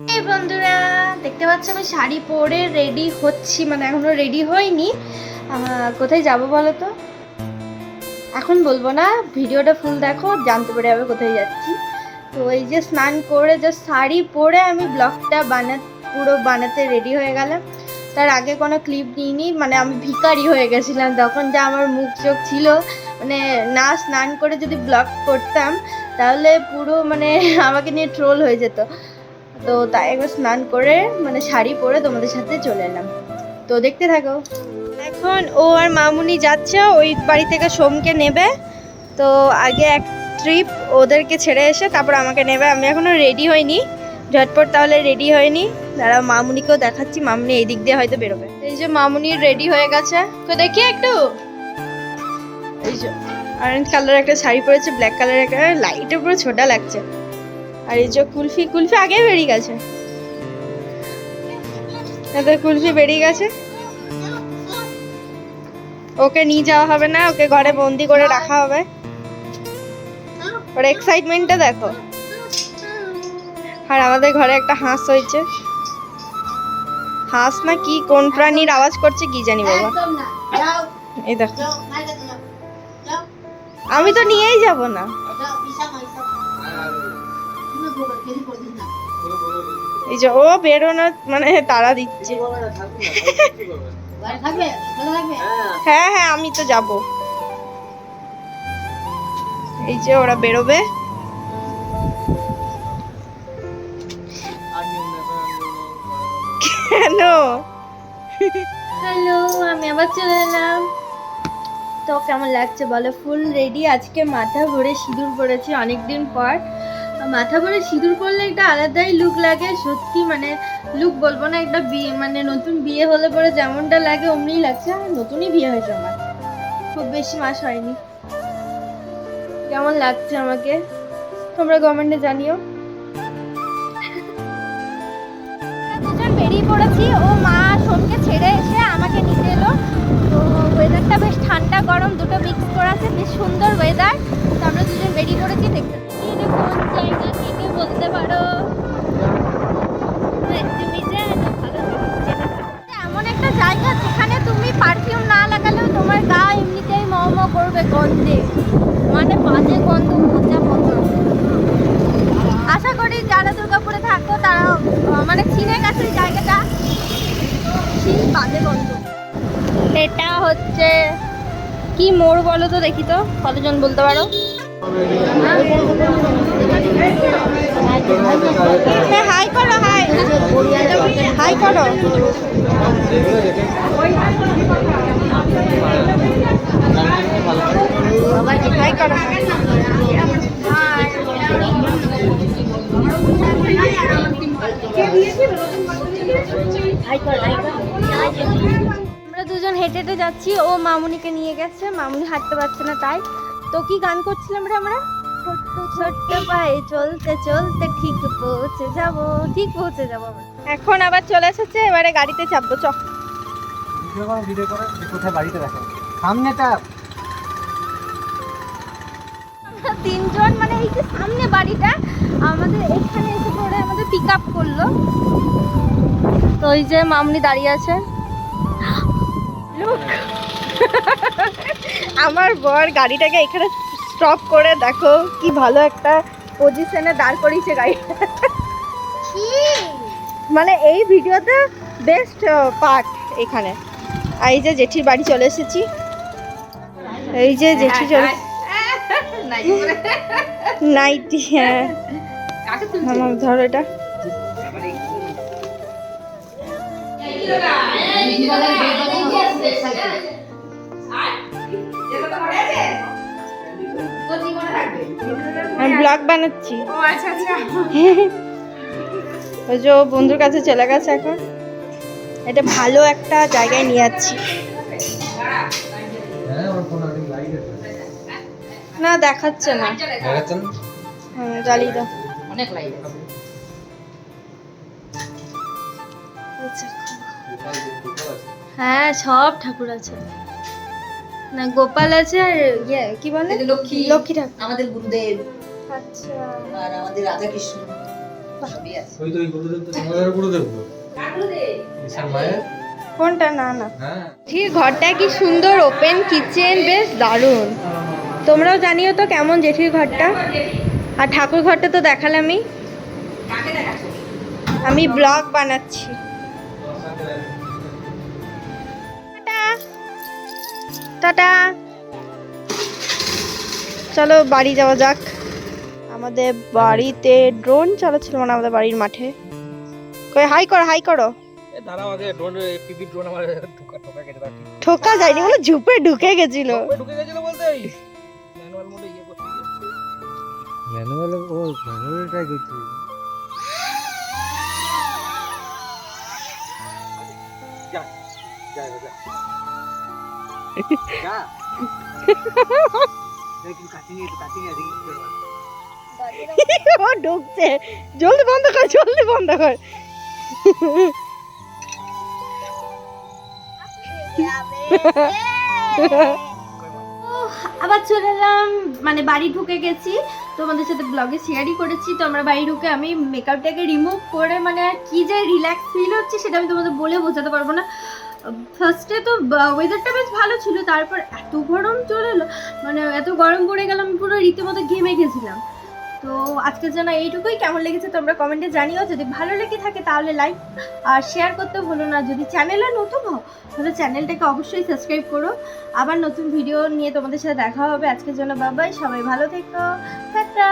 এই বন্ধুরা দেখতে পাচ্ছ আমি শাড়ি পরে রেডি হচ্ছি, মানে এখনো রেডি হইনি। কোথায় যাব বলো তো? এখন বলবো না, ভিডিওটা ফুল দেখো, জানতে পারে আমি কোথায় যাচ্ছি। তো এই যে স্নান করে জাস্ট শাড়ি পরে আমি ব্লগটা পুরো বানাতে রেডি হয়ে গেলাম। তার আগে কোনো ক্লিপ নিইনি, মানে আমি ভিখারি হয়ে গেছিলাম তখন, যা আমার মুখ চোখ ছিল। মানে না স্নান করে যদি ব্লগ করতাম তাহলে পুরো মানে আমাকে নিয়ে ট্রোল হয়ে যেত। তো তাই একবার স্নান করে মানে শাড়ি পরে তোমাদের সাথে চলে এলাম। তো দেখতে থাকো। এখন ও আর মামুনি যাচ্ছে ওই বাড়ি থেকে সোমকে নেবে। তো আগে এক ট্রিপ ওদেরকে ছেড়ে এসে তারপর আমাকে নেবে। আমি এখনো রেডি হইনি, ঝটপট তাহলে রেডি হয়নি। দাঁড়া মামুনিকেও দেখাচ্ছি, মামুনি এই দিক দিয়ে হয়তো বেরোবে। এই যে মামুনি রেডি হয়ে গেছে, তো দেখি একটু। এই যে অরেঞ্জ কালার একটা শাড়ি পরেছে, ব্ল্যাক কালারের একটা লাইটের পুরো ছোটা লাগছে। আর এই যে কুলফি আগে বেরিয়ে গেছে, কুলফি বেরিয়ে গেছে। ওকে নিয়ে যাওয়া হবে না, ওকে ঘরে বন্দি করে রাখা হবে। ওর এক্সাইটমেন্টটা দেখো। আর আমাদের ঘরে একটা হাঁস হয়েছে, হাঁস না কি কোন প্রাণীর আওয়াজ করছে কি জানি বাবা। এই দেখো, আমি তো নিয়েই যাব না। এই যে ও বেরোনো মানে তাড়া দিচ্ছে। হ্যাঁ হ্যাঁ আমি তো যাব। এই যে ওরা বেরোবে। কেন? হ্যালো, আমি আবার চলে এলাম। তো কেমন লাগছে বলো? Full ready. আজকে মাথা ভরে সিঁদুর পরেছি অনেকদিন পর। মাথা ভরে সিঁদুর পরলে একটা আলাদাই লুক লাগে সত্যি, মানে লুক বলবো না, একটা বিয়ে মানে নতুন বিয়ে হলে পরে যেমনটা লাগে অমনিই লাগছে। নতুনই বিয়ে হয়েছে আমার, খুব বেশি মাস হয়নি। কেমন লাগছে আমাকে তোমরা কমেন্টে জানিও। দুজন বেরিয়ে পড়েছি, ও মা সোমকে ছেড়ে এসে আমাকে নিতে এলো। তো ওয়েদারটা বেশ ঠান্ডা গরম দুটো মিক্স করে আছে, বেশ সুন্দর ওয়েদার। তো আমরা দুজন বেরিয়ে পড়েছি। দেখতে কোন জায়গা থেকে বলতে পারো? তুমি এমন একটা জায়গা যেখানে তুমি পারফিউম না লাগালেও তোমার গা এমনিতেই ম করবে গন্ধে, মানে বাজে গন্ধ, পচা পচা। আশা করি যারা দুর্গাপুরে থাকো তারা মানে চিনে গেছে এই জায়গাটা, সেই বাজে গন্ধ। এটা হচ্ছে কি মোড় বলো তো, দেখি তো কতজন বলতে পারো? হ্যাঁ হাই করো, হাই হাই করো। হাই করো। আমরা দুজন হেঁটে হেঁটে যাচ্ছি, ও মামুনিকে নিয়ে গেছে, মামুনি হাঁটতে পারছে না তাই। তো কি গান করছিলাম রে আমরা? ছোট্ট পায়ে চলতে চলতে ঠিক পৌঁছে যাবো, ঠিক পৌঁছে যাবো। এখন আবার চলে এসেছে, এবারে গাড়িতে চাপবো। চ ভিডিও করে কোথায় বাড়িতে দেখো সামনেটা। আমরা তিনজন মানে এই যে সামনে বাড়িটা আমাদের, এখানে এসে পড়ে আমাদের পিক আপ করলো। তো ওই যে মামুনি দাঁড়িয়ে আছে। আমার বর গাড়িটাকে এখানে স্টপ করে দেখো কি ভালো একটা পজিশনে দাঁড় করিয়েছে গাড়িটা। মানে এই ভিডিওতে বেস্ট পার্ট এখানে। আর এই যে জেঠির বাড়ি চলে এসেছি, এই যে জেঠি চলে নাইটি। হ্যাঁ আমার ধরো এটা। আমি ব্লগ বানাচ্ছি। ওই যে বন্ধুর কাছে চলে গেছে এখন। এটা ভালো একটা জায়গায় নিয়ে যাচ্ছি। না দেখাচ্ছে না, জ্বালিয়ে দাও। হ্যাঁ সব ঠাকুর আছে, না গোপাল আছে আর ইয়ে কি বলে লক্ষ্মী লক্ষ্মী ঠাকুর আমাদের গুরুদেব। আচ্ছা, আর আমাদের রাধা কৃষ্ণ। ওই তো ওই গুরুদেব তো তোমাদের গুরুদেব তো ঈশান ভাইয়ের কোনটা? না না, হ্যাঁ ঠিক ঘরটা কি সুন্দর, ওপেন কিচেন, বেশ দারুণ। তোমরাও জানিও তো কেমন জেঠির ঘরটা। আর ঠাকুর ঘরটা তো দেখালামই। আমি ব্লগ বানাচ্ছি। টাটা টাটা, চলো বাড়ি যাওয়া যাক। আমাদের বাড়িতে ড্রোন চালাচ্ছিল মানে আমাদের বাড়ির মাঠে। কই হাই করো, হাই করো। এ দাঁড়াও আগে ড্রোন পিপি ড্রোন আমার ঠোকা কেটে দাও। ঠোকা যায়নি, বলে ঝুপে ঢুকে গেছিল। ঢুকে গেছিল বলতে এই ম্যানুয়াল মোডে ইয়ে করতে ম্যানুয়াল ও ম্যানুয়াল ট্রাই করছি। যা যা যা যা দেখি কাটিং এদিকে ও ঢুকছে, জলদি বন্ধ কর, জলদি বন্ধ কর। আবার চলে এলাম, মানে বাড়ি ঢুকে গেছি। তোমাদের সাথে ব্লগে শেয়ারই করেছি। তো আমরা বাড়ি ঢুকে আমি মেকআপটাকে রিমুভ করে মানে কি যে রিল্যাক্স ফিল হচ্ছে সেটা আমি তোমাদের বলে বোঝাতে পারবো না। ফার্স্টে তো ওয়েদারটা বেশ ভালো ছিল, তারপর এত গরম চলে এলো, মানে এত গরম পড়ে গেলাম, পুরো রীতিমতো ঘেমে গেছিলাম। তো আজকের জন্য এইটুকুই। কেমন লেগেছে তোমরা কমেন্টে জানিও। যদি ভালো লেগে থাকে তাহলে লাইক আর শেয়ার করতে ভুলো না। যদি চ্যানেলে নতুন হও তাহলে চ্যানেলটাকে অবশ্যই সাবস্ক্রাইব করো। আবার নতুন ভিডিও নিয়ে তোমাদের সাথে দেখা হবে। আজকের জন্য বাই বাই, সবাই ভালো থেকো, টাটা।